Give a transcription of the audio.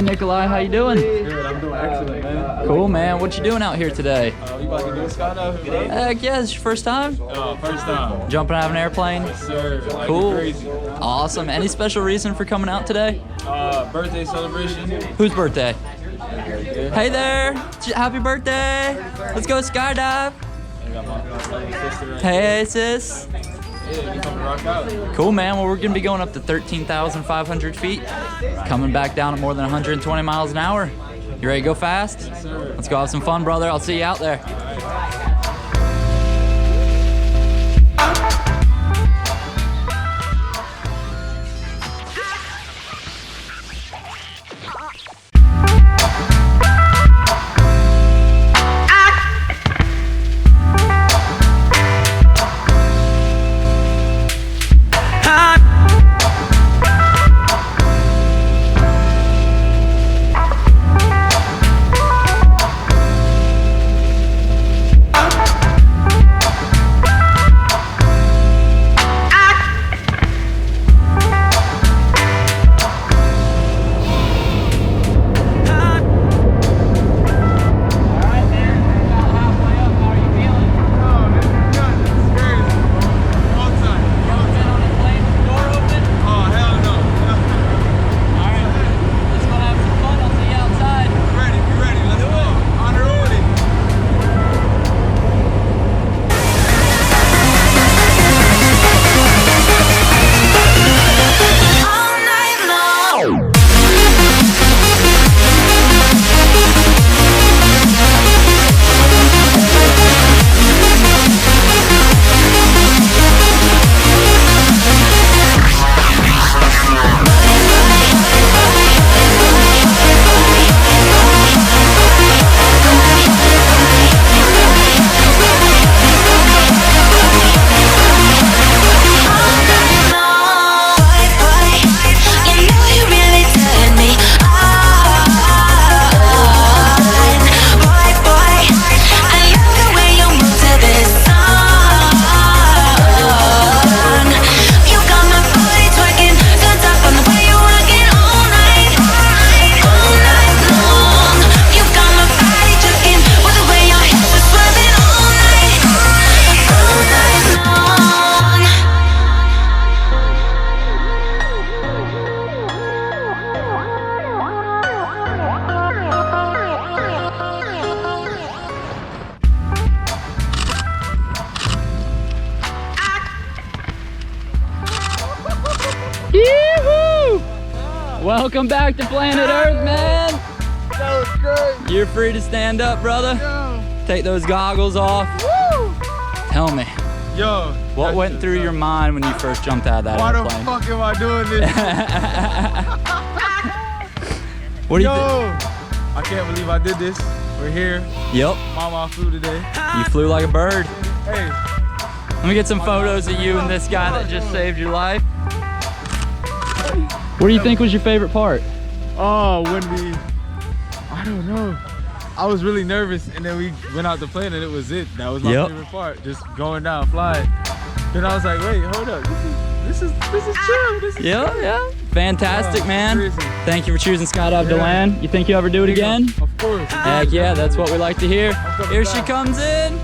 Nicholi, how you doing? Good, I'm doing excellent, man. Cool, man. What you doing out here today? You about to do a skydive? Heck yeah, this your first time? First time. Jumping out of an airplane? Yes, sir. Like Cool. crazy. Awesome. Any special reason for coming out today? Birthday celebration. Whose birthday? Hey there. Happy birthday. Let's go skydive. I got my sister right Hey, sis. here. Yeah, you coming to rock out? Cool, man. Well, we're going to be going up to 13,500 feet, coming back down at more than 120 miles an hour. You ready to go fast? Yes, sir. Let's go have some fun, brother. I'll see you out there. Welcome back to planet Earth, man. That was great. You're free to stand up, brother. Take those goggles off. Woo! Tell me, Yo. what went through your mind when you first jumped out of that Why airplane? the fuck am I doing this? What do you Yo. think? I can't believe I did this. We're here. Yep, Mama flew today. you flew like a bird. Hey. Let me get some photos of you and this guy that just saved your life. What do you think was your favorite part? Oh, I don't know. I was really nervous, and then we went out the plane, and it was it. That was my favorite part, just going down, flying. Then I was like, wait, hold up, this is chill. This is Yeah. Fantastic, man. Seriously. Thank you for choosing Skydive DeLand. You think you ever do it again? Of course. Heck yeah, that's what we like to hear. Here she comes in.